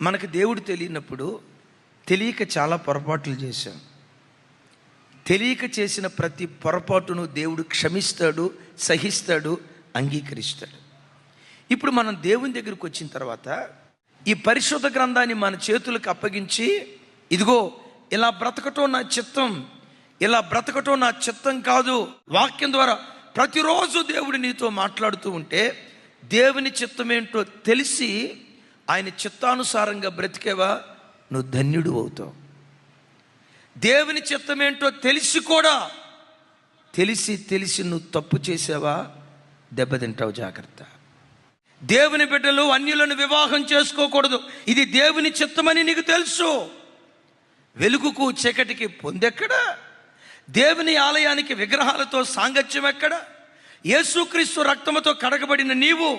మనకు దేవుడు తెలియనప్పుడు తెలియక చాలా పొరపాట్లు చేశాం. తెలియక చేసిన ప్రతి పొరపాటును దేవుడు క్షమిస్తాడు, సహిస్తాడు, అంగీకరిస్తాడు. ఇప్పుడు మనం దేవుని దగ్గరికి వచ్చిన తర్వాత ఈ పరిశుద్ధ గ్రంథాన్ని మన చేతులకు అప్పగించి, ఇదిగో ఇలా బ్రతకటం నా చిత్తం, ఇలా బ్రతకటం నా చిత్తం కాదు, వాక్యం ద్వారా ప్రతిరోజు దేవుడు నీతో మాట్లాడుతూ ఉంటే దేవుని చిత్తం ఏంటో తెలిసి ఆయన చిత్తానుసారంగా బ్రతికేవా, నువ్వు ధన్యుడు అవుతావు. దేవుని చిత్తం ఏంటో తెలిసి కూడా తెలిసి నువ్వు తప్పు చేసావా, దెబ్బతింటావు. జాగ్రత్త. దేవుని బిడ్డలు అన్యులను వివాహం చేసుకోకూడదు, ఇది దేవుని చిత్తమని నీకు తెలుసు. వెలుగుకు చీకటికి పొందెక్కడా? దేవుని ఆలయానికి విగ్రహాలతో సాంగత్యం ఎక్కడ? యేసుక్రీస్తు రక్తముతో కడగబడిన నీవు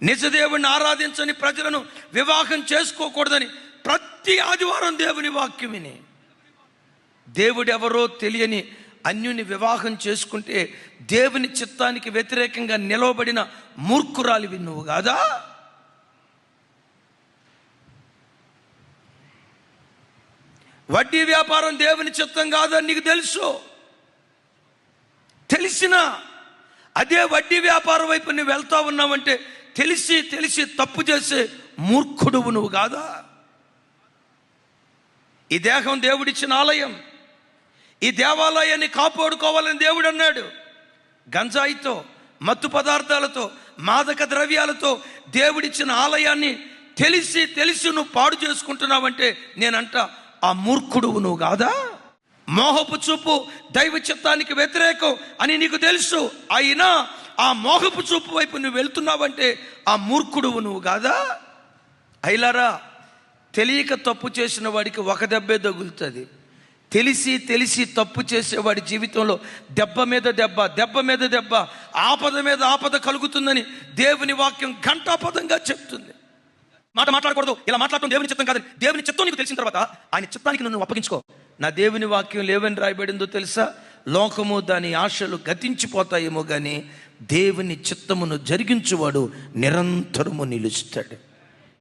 నిజదేవుని ఆరాధించని ప్రజలను వివాహం చేసుకోకూడదని ప్రతి ఆదివారం దేవుని వాక్యం విని దేవుడెవరో తెలియని అన్యుని వివాహం చేసుకుంటే దేవుని చిత్తానికి వ్యతిరేకంగా నిలవబడిన మూర్ఖురాలివి నువ్వు కాదా? వడ్డీ వ్యాపారం దేవుని చిత్తం కాదని నీకు తెలుసు. తెలిసినా అదే వడ్డీ వ్యాపారం వైపు నువ్వు వెళ్తా ఉన్నావంటే తెలిసి తప్పు చేసే మూర్ఖుడువు నువ్వు కాదా? ఈ దేహం దేవుడిచ్చిన ఆలయం, ఈ దేవాలయాన్ని కాపాడుకోవాలని దేవుడు అన్నాడు. గంజాయితో, మత్తు పదార్థాలతో, మాదక ద్రవ్యాలతో దేవుడిచ్చిన ఆలయాన్ని తెలిసి నువ్వు పాడు చేసుకుంటున్నావంటే నేనంట ఆ మూర్ఖుడువు నువ్వు కాదా? మోహపు చూపు దైవ చిత్తానికి వ్యతిరేకం అని నీకు తెలుసు, అయినా ఆ మోహపు చూపు వైపు నువ్వు వెళ్తున్నావంటే ఆ మూర్ఖుడువు నువ్వు కాదా? అయిలారా, తెలియక తప్పు చేసిన వాడికి ఒక దెబ్బే తగులుతుంది. తెలిసి తప్పు చేసేవాడి జీవితంలో దెబ్బ మీద దెబ్బ, ఆపద మీద ఆపద కలుగుతుందని దేవుని వాక్యం ఘంటాపదంగా చెప్తుంది. మాట్లాడకూడదు, ఇలా మాట్లాడటం దేవుని చిత్తం కాదని దేవుని చిత్తం నీకు తెలిసిన తర్వాత ఆయన చిత్తానికి నువ్వు అప్పగించుకో. నా దేవుని వాక్యం లేవని రాయబడిందో తెలుసా? లోకము దాని ఆశలు గతించిపోతాయేమో కానీ దేవుని చిత్తమును జరిగించువాడు నిరంతరము నిలుస్తాడు.